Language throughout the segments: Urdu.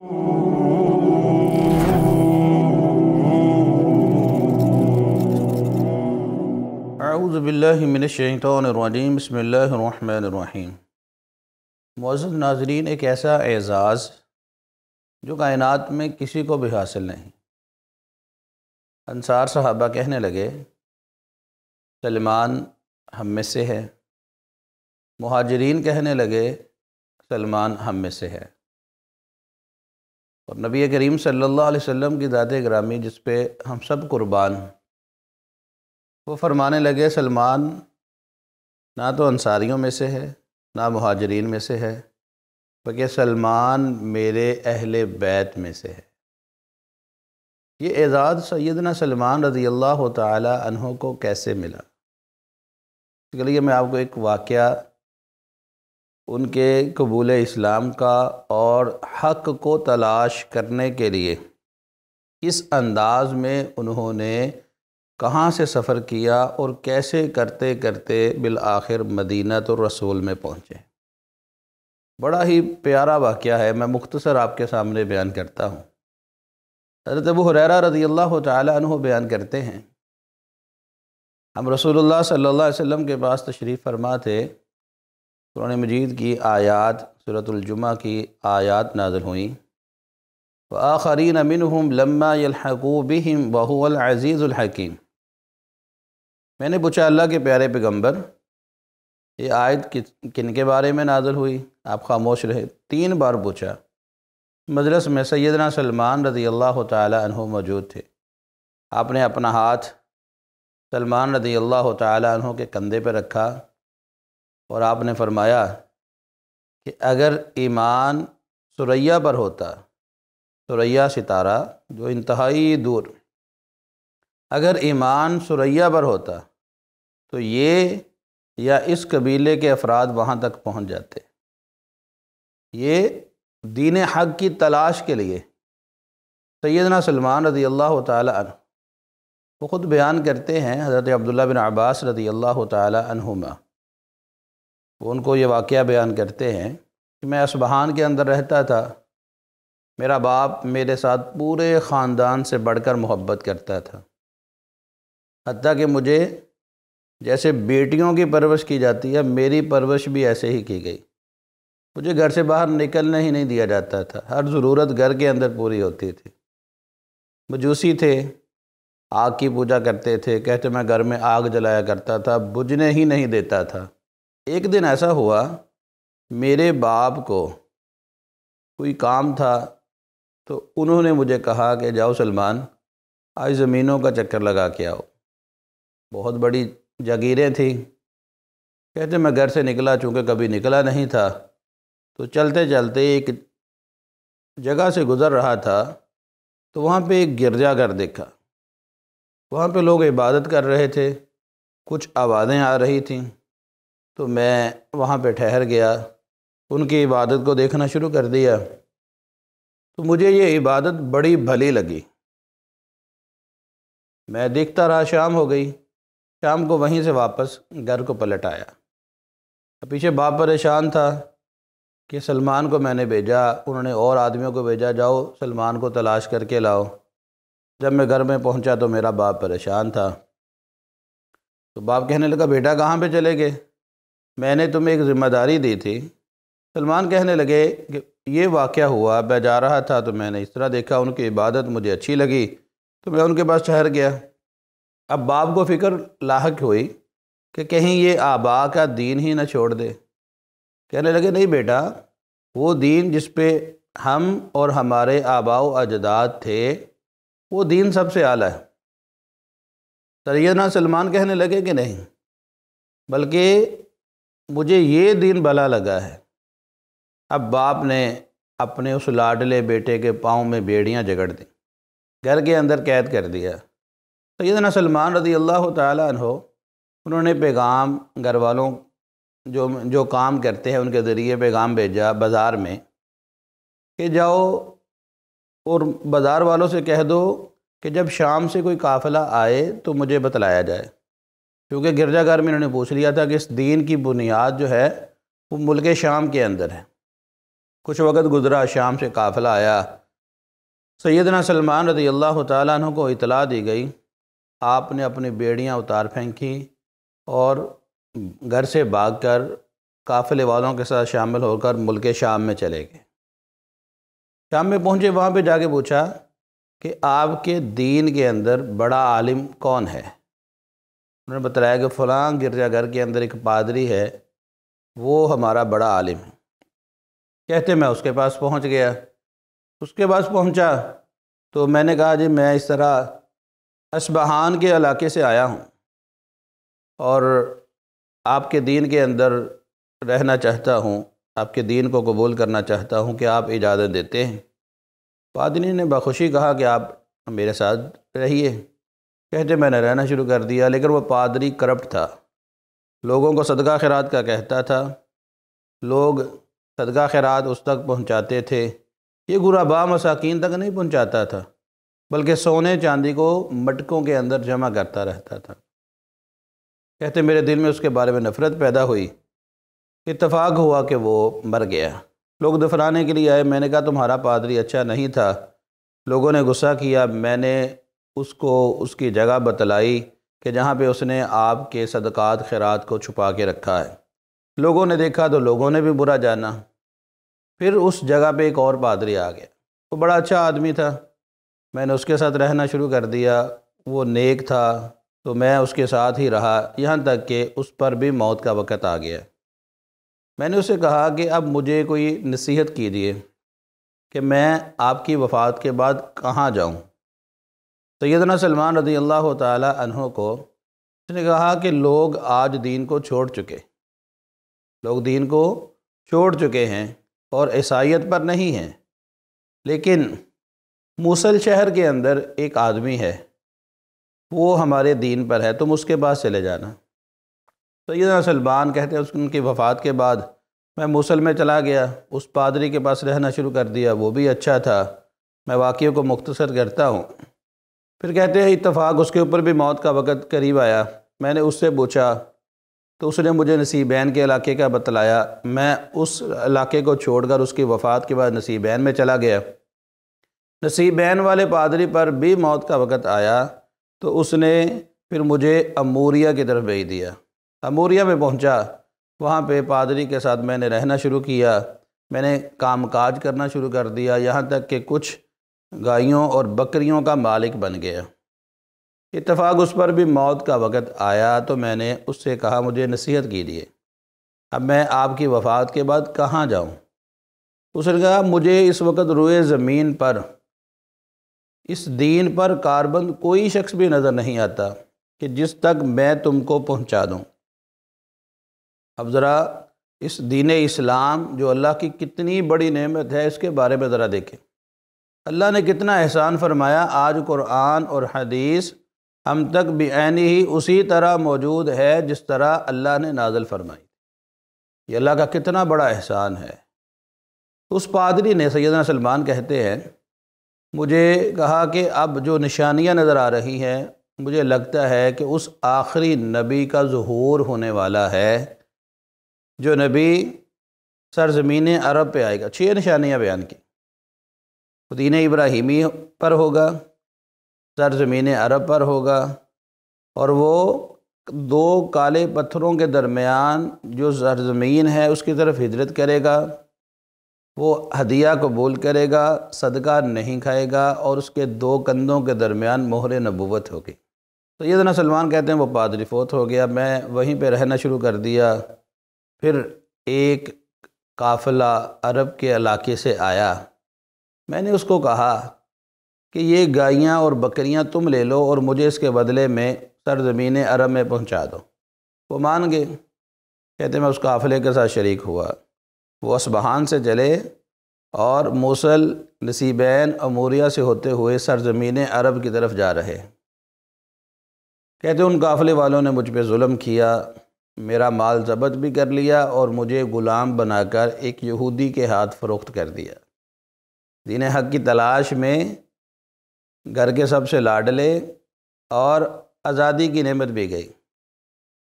اعوذ باللہ من الشیطان الرجیم، بسم اللہ الرحمن الرحیم۔ معزز ناظرین، ایک ایسا اعزاز جو کائنات میں کسی کو بھی حاصل نہیں۔ انصار صحابہ کہنے لگے سلمان ہم میں سے ہے، مہاجرین کہنے لگے سلمان ہم میں سے ہے، اور نبی کریم صلی اللہ علیہ وسلم کی ذات گرامی جس پہ ہم سب قربان، وہ فرمانے لگے سلمان نہ تو انصاریوں میں سے ہے نہ مہاجرین میں سے ہے، بلکہ سلمان میرے اہل بیت میں سے ہے۔ یہ اعزاز سیدنا سلمان رضی اللہ تعالی عنہ کو کیسے ملا؟ اس کے لیے میں آپ کو ایک واقعہ ان کے قبول اسلام کا اور حق کو تلاش کرنے کے لیے کس انداز میں انہوں نے کہاں سے سفر کیا اور کیسے کرتے کرتے بالآخر مدینہ الرسول میں پہنچے، بڑا ہی پیارا واقعہ ہے۔ میں مختصر آپ کے سامنے بیان کرتا ہوں۔ حضرت ابو ہریرہ رضی اللہ تعالی عنہ بیان کرتے ہیں، ہم رسول اللہ صلی اللہ علیہ وسلم کے پاس تشریف فرما تھے، قرآن مجید کی آیات، سورۃ الجمعہ کی آیات نازل ہوئیں، وآخرین منہم لما یلحقوا بہم وہو العزیز الحکیم۔ میں نے پوچھا اللہ کے پیارے پیغمبر، یہ آیت کن کے بارے میں نازل ہوئی؟ آپ خاموش رہے۔ 3 بار پوچھا۔ مجلس میں سیدنا سلمان رضی اللہ تعالی عنہ موجود تھے۔ آپ نے اپنا ہاتھ سلمان رضی اللہ تعالی عنہ کے کندھے پہ رکھا اور آپ نے فرمایا کہ اگر ایمان ثریا پر ہوتا، ثریا ستارہ جو انتہائی دور، اگر ایمان ثریا پر ہوتا تو یہ یا اس قبیلے کے افراد وہاں تک پہنچ جاتے۔ یہ دین حق کی تلاش کے لیے سیدنا سلمان رضی اللہ تعالی عنہ وہ خود بیان کرتے ہیں، حضرت عبداللہ بن عباس رضی اللہ تعالی عنہما وہ ان کو یہ واقعہ بیان کرتے ہیں کہ میں اصبہان کے اندر رہتا تھا، میرا باپ میرے ساتھ پورے خاندان سے بڑھ کر محبت کرتا تھا، حتیٰ کہ مجھے جیسے بیٹیوں کی پرورش کی جاتی ہے میری پرورش بھی ایسے ہی کی گئی۔ مجھے گھر سے باہر نکلنے ہی نہیں دیا جاتا تھا، ہر ضرورت گھر کے اندر پوری ہوتی تھی۔ مجوسی تھے، آگ کی پوجا کرتے تھے، کہتے میں گھر میں آگ جلایا کرتا تھا، بجھنے ہی نہیں دیتا تھا۔ ایک دن ایسا ہوا میرے باپ کو کوئی کام تھا تو انہوں نے مجھے کہا کہ جاؤ سلمان آج زمینوں کا چکر لگا کے آؤ۔ بہت بڑی جاگیریں تھیں، کہتے میں گھر سے نکلا، چونکہ کبھی نکلا نہیں تھا، تو چلتے چلتے ایک جگہ سے گزر رہا تھا تو وہاں پہ ایک گرجا گھر دیکھا، وہاں پہ لوگ عبادت کر رہے تھے، کچھ آوازیں آ رہی تھیں، تو میں وہاں پہ ٹھہر گیا، ان کی عبادت کو دیکھنا شروع کر دیا، تو مجھے یہ عبادت بڑی بھلی لگی۔ میں دیکھتا رہا، شام ہو گئی، شام کو وہیں سے واپس گھر کو پلٹ آیا۔ پیچھے باپ پریشان تھا کہ سلمان کو میں نے بھیجا، انہوں نے اور آدمیوں کو بھیجا، جاؤ سلمان کو تلاش کر کے لاؤ۔ جب میں گھر میں پہنچا تو میرا باپ پریشان تھا، تو باپ کہنے لگا بیٹا کہاں پہ چلے گئے؟ میں نے تمہیں ایک ذمہ داری دی تھی۔ سلمان کہنے لگے کہ یہ واقعہ ہوا، میں جا رہا تھا تو میں نے اس طرح دیکھا، ان کی عبادت مجھے اچھی لگی تو میں ان کے پاس ٹھہر گیا۔ اب باپ کو فکر لاحق ہوئی کہ کہیں یہ آبا کا دین ہی نہ چھوڑ دے۔ کہنے لگے نہیں بیٹا، وہ دین جس پہ ہم اور ہمارے آباء و اجداد تھے وہ دین سب سے اعلیٰ ہے۔ سیدنا سلمان کہنے لگے کہ نہیں، بلکہ مجھے یہ دین بھلا لگا ہے۔ اب باپ نے اپنے اس لاڈلے بیٹے کے پاؤں میں بیڑیاں جگڑ دیں، گھر کے اندر قید کر دیا۔ سیدنا سلمان رضی اللہ تعالی عنہ انہوں نے پیغام گھر والوں جو کام کرتے ہیں ان کے ذریعے پیغام بھیجا بازار میں کہ جاؤ اور بازار والوں سے کہہ دو کہ جب شام سے کوئی قافلہ آئے تو مجھے بتلایا جائے، کیونکہ گرجا گھر میں انہوں نے پوچھ لیا تھا کہ اس دین کی بنیاد جو ہے وہ ملک شام کے اندر ہے۔ کچھ وقت گزرا، شام سے قافلہ آیا، سیدنا سلمان رضی اللہ تعالیٰ عنہ کو اطلاع دی گئی، آپ نے اپنی بیڑیاں اتار پھینکیں اور گھر سے بھاگ کر قافلے والوں کے ساتھ شامل ہو کر ملک شام میں چلے گئے۔ شام میں پہنچے، وہاں پہ جا کے پوچھا کہ آپ کے دین کے اندر بڑا عالم کون ہے؟ انہوں نے بتلایا کہ فلاں گرجا گھر کے اندر ایک پادری ہے، وہ ہمارا بڑا عالم ہے۔ کہتے میں اس کے پاس پہنچ گیا، اس کے پاس پہنچا تو میں نے کہا جی میں اس طرح اصبہان کے علاقے سے آیا ہوں اور آپ کے دین کے اندر رہنا چاہتا ہوں، آپ کے دین کو قبول کرنا چاہتا ہوں، کہ آپ اجازت دیتے ہیں؟ پادری نے بخوشی کہا کہ آپ میرے ساتھ رہیے۔ کہتے میں نے رہنا شروع کر دیا، لیکن وہ پادری کرپٹ تھا، لوگوں کو صدقہ خیرات کا کہتا تھا، لوگ صدقہ خیرات اس تک پہنچاتے تھے، یہ غرباء مساکین تک نہیں پہنچاتا تھا، بلکہ سونے چاندی کو مٹکوں کے اندر جمع کرتا رہتا تھا۔ کہتے میرے دل میں اس کے بارے میں نفرت پیدا ہوئی۔ اتفاق ہوا کہ وہ مر گیا، لوگ دفنانے کے لیے آئے، میں نے کہا تمہارا پادری اچھا نہیں تھا۔ لوگوں نے غصہ کیا، میں نے اس کو اس کی جگہ بتلائی کہ جہاں پہ اس نے آپ کے صدقات خیرات کو چھپا کے رکھا ہے۔ لوگوں نے دیکھا تو لوگوں نے بھی برا جانا۔ پھر اس جگہ پہ ایک اور پادری آ گیا، وہ بڑا اچھا آدمی تھا، میں نے اس کے ساتھ رہنا شروع کر دیا، وہ نیک تھا تو میں اس کے ساتھ ہی رہا، یہاں تک کہ اس پر بھی موت کا وقت آ گیا۔ میں نے اسے کہا کہ اب مجھے کوئی نصیحت کیجیے کہ میں آپ کی وفات کے بعد کہاں جاؤں؟ سیدنا سلمان رضی اللہ تعالی عنہ کو اس نے کہا کہ لوگ آج دین کو چھوڑ چکے، لوگ دین کو چھوڑ چکے ہیں اور عیسائیت پر نہیں ہیں، لیکن موصل شہر کے اندر ایک آدمی ہے، وہ ہمارے دین پر ہے، تم اس کے پاس چلے جانا۔ سیدنا سلمان کہتے ہیں ان کی وفات کے بعد میں موصل میں چلا گیا، اس پادری کے پاس رہنا شروع کر دیا، وہ بھی اچھا تھا۔ میں واقعے کو مختصر کرتا ہوں۔ پھر کہتے ہیں اتفاق اس کے اوپر بھی موت کا وقت قریب آیا، میں نے اس سے پوچھا تو اس نے مجھے نصیبین کے علاقے کا بتلایا۔ میں اس علاقے کو چھوڑ کر اس کی وفات کے بعد نصیبین میں چلا گیا۔ نصیبین والے پادری پر بھی موت کا وقت آیا تو اس نے پھر مجھے اموریہ کی طرف بھیج دیا۔ اموریہ میں پہنچا، وہاں پہ پادری کے ساتھ میں نے رہنا شروع کیا، میں نے کام کاج کرنا شروع کر دیا، یہاں تک کہ کچھ گائیوں اور بکریوں کا مالک بن گیا۔ اتفاق اس پر بھی موت کا وقت آیا تو میں نے اس سے کہا مجھے نصیحت کیجیے، اب میں آپ کی وفات کے بعد کہاں جاؤں؟ اس نے کہا مجھے اس وقت روئے زمین پر اس دین پر کاربند کوئی شخص بھی نظر نہیں آتا کہ جس تک میں تم کو پہنچا دوں۔ اب ذرا اس دین اسلام جو اللہ کی کتنی بڑی نعمت ہے اس کے بارے میں ذرا دیکھیں، اللہ نے کتنا احسان فرمایا۔ آج قرآن اور حدیث ہم تک بعینی ہی اسی طرح موجود ہے جس طرح اللہ نے نازل فرمائی، یہ اللہ کا کتنا بڑا احسان ہے۔ اس پادری نے، سیدنا سلمان کہتے ہیں، مجھے کہا کہ اب جو نشانیاں نظر آ رہی ہیں مجھے لگتا ہے کہ اس آخری نبی کا ظہور ہونے والا ہے، جو نبی سرزمین عرب پہ آئے گا۔ 6 نشانیاں بیان کی، دین ابراہیمی پر ہوگا، سرزمین عرب پر ہوگا، اور وہ 2 کالے پتھروں کے درمیان جو سرزمین ہے اس کی طرف ہجرت کرے گا، وہ ہدیہ قبول کرے گا، صدقہ نہیں کھائے گا، اور اس کے 2 کندھوں کے درمیان مہر نبوت ہوگی۔ سیدنا سلمان کہتے ہیں وہ پادری فوت ہو گیا، میں وہیں پہ رہنا شروع کر دیا۔ پھر ایک قافلہ عرب کے علاقے سے آیا، میں نے اس کو کہا کہ یہ گائیاں اور بکریاں تم لے لو اور مجھے اس کے بدلے میں سرزمین عرب میں پہنچا دو۔ وہ مان گئے۔ کہتے میں اس قافلے کے ساتھ شریک ہوا، وہ اصبہان سے چلے اور موصل، نصیبین، اموریہ سے ہوتے ہوئے سرزمین عرب کی طرف جا رہے۔ کہتے ان قافلے والوں نے مجھ پہ ظلم کیا، میرا مال ضبط بھی کر لیا اور مجھے غلام بنا کر ایک یہودی کے ہاتھ فروخت کر دیا۔ دین حق کی تلاش میں گھر کے سب سے لاڈلے اور آزادی کی نعمت بھی گئی،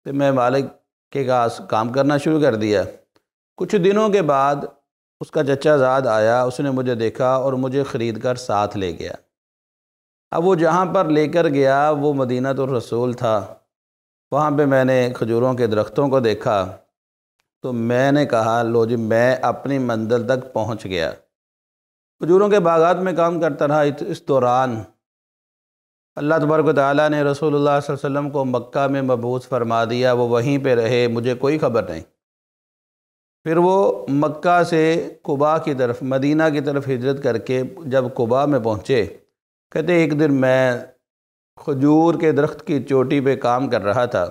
تو میں مالک کے پاس کام کرنا شروع کر دیا۔ کچھ دنوں کے بعد اس کا چچا زاد آیا، اس نے مجھے دیکھا اور مجھے خرید کر ساتھ لے گیا۔ اب وہ جہاں پر لے کر گیا وہ مدینہ الرسول تھا، وہاں پہ میں نے کھجوروں کے درختوں کو دیکھا، تو میں نے کہا لو جی میں اپنی منزل تک پہنچ گیا۔ کھجوروں کے باغات میں کام کرتا رہا۔ اس دوران اللہ تبارک و تعالیٰ نے رسول اللہ صلی اللہ علیہ وسلم کو مکہ میں مبعوث فرما دیا، وہ وہیں پہ رہے، مجھے کوئی خبر نہیں۔ پھر وہ مکہ سے قباء کی طرف، مدینہ کی طرف ہجرت کر کے جب قباء میں پہنچے، کہتے ایک دن میں کھجور کے درخت کی چوٹی پہ کام کر رہا تھا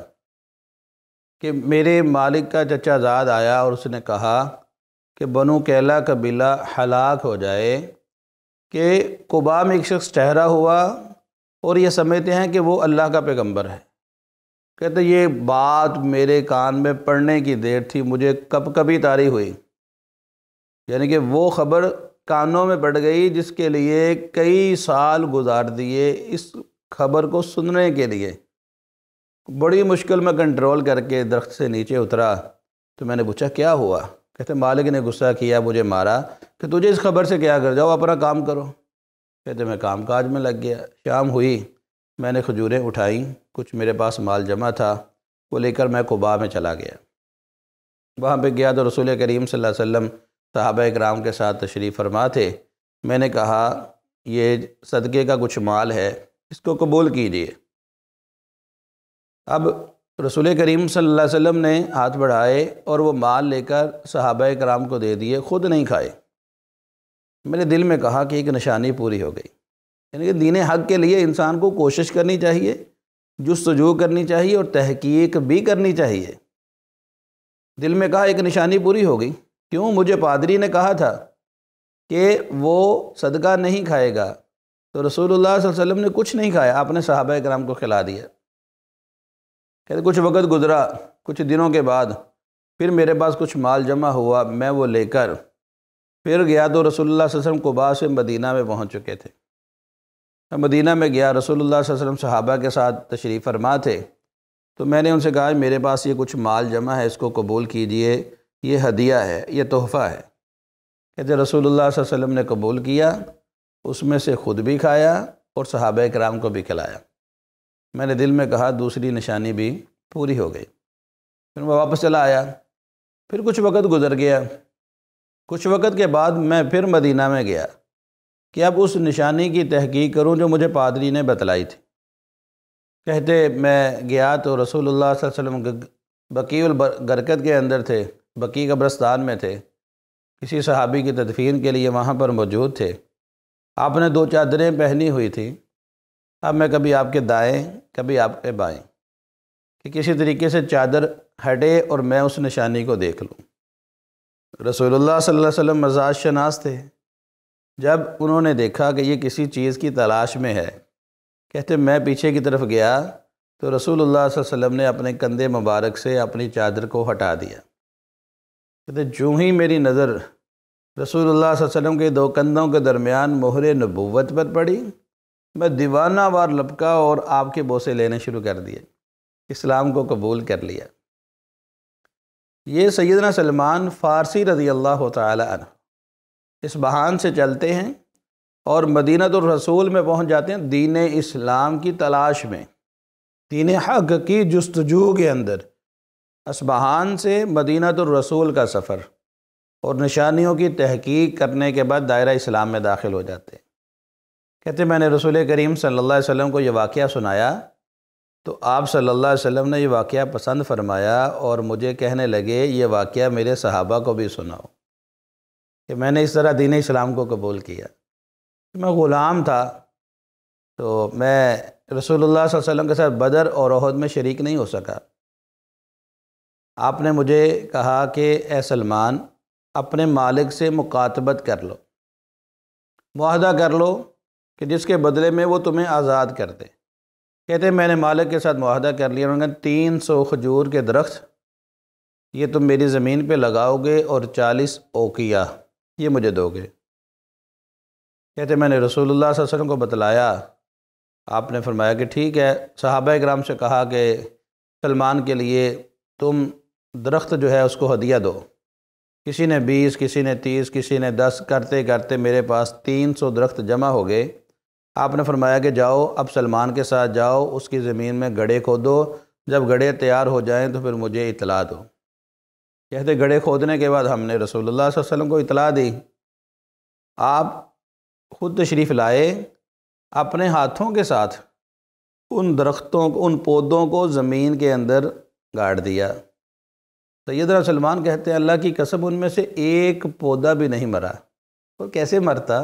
کہ میرے مالک کا چچا زاد آیا اور اس نے کہا کہ بنو کیلا قبیلہ ہلاک ہو جائے کہ قباء میں ایک شخص ٹھہرا ہوا اور یہ سمجھتے ہیں کہ وہ اللہ کا پیغمبر ہے۔ کہتے یہ بات میرے کان میں پڑنے کی دیر تھی، مجھے کب کبھی طاری ہوئی، یعنی کہ وہ خبر کانوں میں پڑ گئی جس کے لیے کئی سال گزار دیے اس خبر کو سننے کے لیے۔ بڑی مشکل میں کنٹرول کر کے درخت سے نیچے اترا تو میں نے پوچھا کیا ہوا؟ کہتے مالک نے غصہ کیا، مجھے مارا کہ تجھے اس خبر سے کیا کر، جاؤ اپنا کام کرو۔ کہتے میں کام کاج میں لگ گیا۔ شام ہوئی، میں نے کھجوریں اٹھائیں، کچھ میرے پاس مال جمع تھا، وہ لے کر میں قباء میں چلا گیا۔ وہاں پہ گیا تو رسول کریم صلی اللہ علیہ وسلم صحابہ اکرام کے ساتھ تشریف فرما تھے۔ میں نے کہا یہ صدقے کا کچھ مال ہے، اس کو قبول کیجیے۔ اب رسول کریم صلی اللہ علیہ وسلم نے ہاتھ بڑھائے اور وہ مال لے کر صحابہ اکرام کو دے دیے، خود نہیں کھائے۔ میرے دل میں کہا کہ ایک نشانی پوری ہو گئی، یعنی کہ دین حق کے لیے انسان کو کوشش کرنی چاہیے، جستجو کرنی چاہیے اور تحقیق بھی کرنی چاہیے۔ دل میں کہا ایک نشانی پوری ہو گئی۔ کیوں؟ مجھے پادری نے کہا تھا کہ وہ صدقہ نہیں کھائے گا، تو رسول اللہ صلی اللہ علیہ وسلم نے کچھ نہیں کھایا، آپ نے صحابہ اکرام کو کھلا دیا۔ کہتے کچھ وقت گزرا، کچھ دنوں کے بعد پھر میرے پاس کچھ مال جمع ہوا، میں وہ لے کر پھر گیا تو رسول اللہ صلی اللہ علیہ وسلم قباء سے مدینہ میں پہنچ چکے تھے۔ میں مدینہ میں گیا، رسول اللہ صلی اللہ علیہ وسلم صحابہ کے ساتھ تشریف فرما تھے، تو میں نے ان سے کہا میرے پاس یہ کچھ مال جمع ہے، اس کو قبول کیجئے، یہ ہدیہ ہے، یہ تحفہ ہے۔ کہتے رسول اللہ صلی اللہ علیہ وسلم نے قبول کیا، اس میں سے خود بھی کھایا اور صحابہ کرام کو بھی کھلایا۔ میں نے دل میں کہا دوسری نشانی بھی پوری ہو گئی۔ پھر میں واپس چلا آیا، پھر کچھ وقت گزر گیا، کچھ وقت کے بعد میں پھر مدینہ میں گیا کہ اب اس نشانی کی تحقیق کروں جو مجھے پادری نے بتلائی تھی۔ کہتے میں گیا تو رسول اللہ صلی اللہ علیہ وسلم بقیع الغرقد کے اندر تھے، بقیع قبرستان میں تھے، کسی صحابی کی تدفین کے لیے وہاں پر موجود تھے۔ آپ نے 2 چادریں پہنی ہوئی تھیں۔ اب میں کبھی آپ کے دائیں کبھی آپ کے بائیں کہ کسی طریقے سے چادر ہٹے اور میں اس نشانی کو دیکھ لوں۔ رسول اللہ صلی اللہ علیہ وسلم مزاج شناس تھے، جب انہوں نے دیکھا کہ یہ کسی چیز کی تلاش میں ہے، کہتے میں پیچھے کی طرف گیا تو رسول اللہ صلی اللہ علیہ وسلم نے اپنے کندھے مبارک سے اپنی چادر کو ہٹا دیا۔ کہتے جو ہی میری نظر رسول اللہ صلی اللہ علیہ وسلم کے 2 کندھوں کے درمیان مہر نبوت پر پڑی، میں دیوانہ وار لپکا اور آپ کے بوسے لینے شروع کر دیے، اسلام کو قبول کر لیا۔ یہ سیدنا سلمان فارسی رضی اللہ تعالی عنہ اس بہان سے چلتے ہیں اور مدینہ الرسول میں پہنچ جاتے ہیں دین اسلام کی تلاش میں، دین حق کی جستجو کے اندر۔ اصبہان سے مدینہ الرسول کا سفر اور نشانیوں کی تحقیق کرنے کے بعد دائرہ اسلام میں داخل ہو جاتے ہیں۔ کہتے میں نے رسول کریم صلی اللہ علیہ وسلم کو یہ واقعہ سنایا تو آپ صلی اللہ علیہ وسلم نے یہ واقعہ پسند فرمایا اور مجھے کہنے لگے یہ واقعہ میرے صحابہ کو بھی سناؤ کہ میں نے اس طرح دین اسلام کو قبول کیا۔ میں غلام تھا تو میں رسول اللہ صلی اللہ علیہ وسلم کے ساتھ بدر اور احد میں شریک نہیں ہو سکا۔ آپ نے مجھے کہا کہ اے سلمان اپنے مالک سے مکاتبت کر لو، معاہدہ کر لو کہ جس کے بدلے میں وہ تمہیں آزاد کر دے۔ کہتے میں نے مالک کے ساتھ معاہدہ کر لیا، انہوں نے 300 کھجور کے درخت یہ تم میری زمین پہ لگاؤ گے اور 40 اوقیہ یہ مجھے دو گے۔ کہتے میں نے رسول اللہ صلی اللہ علیہ وسلم کو بتلایا، آپ نے فرمایا کہ ٹھیک ہے۔ صحابہ اکرام سے کہا کہ سلمان کے لیے تم درخت جو ہے اس کو ہدیہ دو، کسی نے 20، کسی نے 30، کسی نے 10 کرتے کرتے میرے پاس 300 درخت جمع ہو گئے۔ آپ نے فرمایا کہ جاؤ اب سلمان کے ساتھ جاؤ، اس کی زمین میں گڑھے کھودو، جب گڑھے تیار ہو جائیں تو پھر مجھے اطلاع دو۔ کہتے گڑھے کھودنے کے بعد ہم نے رسول اللہ صلی اللہ علیہ وسلم کو اطلاع دی۔ آپ خود تشریف لائے، اپنے ہاتھوں کے ساتھ ان درختوں کو، ان پودوں کو زمین کے اندر گاڑ دیا۔ سیدنا سلمان کہتے ہیں اللہ کی قسم ان میں سے ایک پودا بھی نہیں مرا۔ وہ کیسے مرتا؟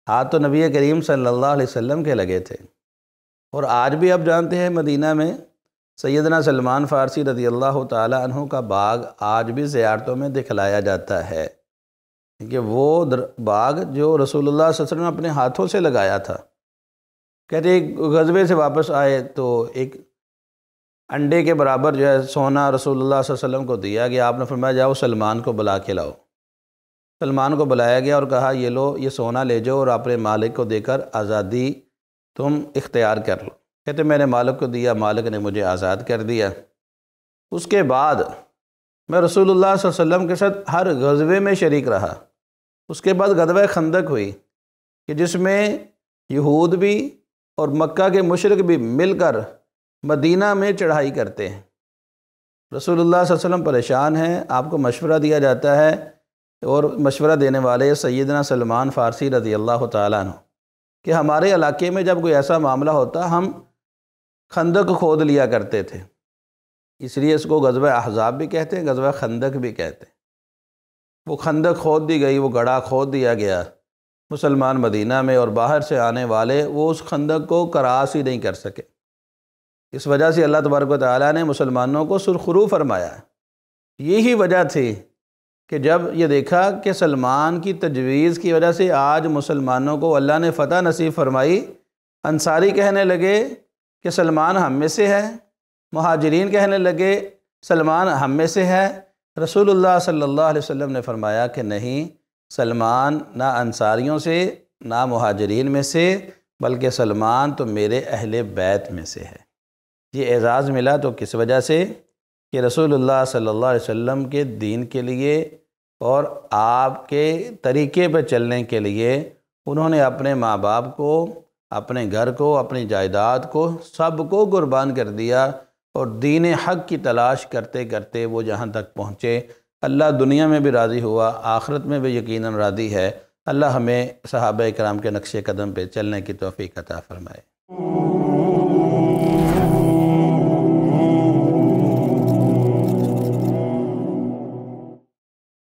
ہاتھ تو نبی کریم صلی اللہ علیہ وسلم کے لگے تھے۔ اور آج بھی آپ جانتے ہیں مدینہ میں سیدنا سلمان فارسی رضی اللہ تعالی عنہ کا باغ آج بھی زیارتوں میں دکھلایا جاتا ہے، کہ وہ باغ جو رسول اللہ صلی اللہ علیہ وسلم نے اپنے ہاتھوں سے لگایا تھا۔ کہتے ایک غزوے سے واپس آئے تو ایک انڈے کے برابر جو ہے سونا رسول اللہ صلی اللہ علیہ وسلم کو دیا گیا۔ آپ نے فرمایا جاؤ سلمان کو بلا کے لاؤ۔ سلمان کو بلایا گیا اور کہا یہ لو، یہ سونا لے جاؤ اور اپنے مالک کو دے کر آزادی تم اختیار کر لو۔ کہتے میں نے مالک کو دیا، مالک نے مجھے آزاد کر دیا۔ اس کے بعد میں رسول اللہ صلی اللہ علیہ وسلم کے ساتھ ہر غزوے میں شریک رہا۔ اس کے بعد غزوہ خندق ہوئی کہ جس میں یہود بھی اور مکہ کے مشرک بھی مل کر مدینہ میں چڑھائی کرتے ہیں۔ رسول اللہ صلی اللہ علیہ وسلم پریشان ہیں، آپ کو مشورہ دیا جاتا ہے، اور مشورہ دینے والے سیدنا سلمان فارسی رضی اللہ تعالیٰ عنہ کہ ہمارے علاقے میں جب کوئی ایسا معاملہ ہوتا ہم خندق کھود لیا کرتے تھے، اس لیے اس کو غزوہ احزاب بھی کہتے ہیں، غزوہ خندق بھی کہتے ہیں۔ وہ خندق کھود دی گئی، وہ گڑھا کھود دیا گیا مسلمان مدینہ میں، اور باہر سے آنے والے وہ اس خندق کو کراس ہی نہیں کر سکے۔ اس وجہ سے اللہ تبارک و تعالیٰ نے مسلمانوں کو سرخرو فرمایا۔ یہی وجہ تھی کہ جب یہ دیکھا کہ سلمان کی تجویز کی وجہ سے آج مسلمانوں کو اللہ نے فتح نصیب فرمائی، انصاری کہنے لگے کہ سلمان ہم میں سے ہے، مہاجرین کہنے لگے سلمان ہم میں سے ہے۔ رسول اللہ صلی اللہ علیہ وسلم نے فرمایا کہ نہیں، سلمان نہ انصاریوں سے نہ مہاجرین میں سے، بلکہ سلمان تو میرے اہل بیت میں سے ہے۔ یہ اعزاز ملا تو کس وجہ سے؟ کہ رسول اللہ صلی اللہ علیہ وسلم کے دین کے لیے اور آپ کے طریقے پہ چلنے کے لیے انہوں نے اپنے ماں باپ کو، اپنے گھر کو، اپنی جائیداد کو، سب کو قربان کر دیا، اور دین حق کی تلاش کرتے کرتے وہ جہاں تک پہنچے۔ اللہ دنیا میں بھی راضی ہوا، آخرت میں بھی یقیناً راضی ہے۔ اللہ ہمیں صحابہ کرام کے نقش قدم پہ چلنے کی توفیق عطا فرمائے۔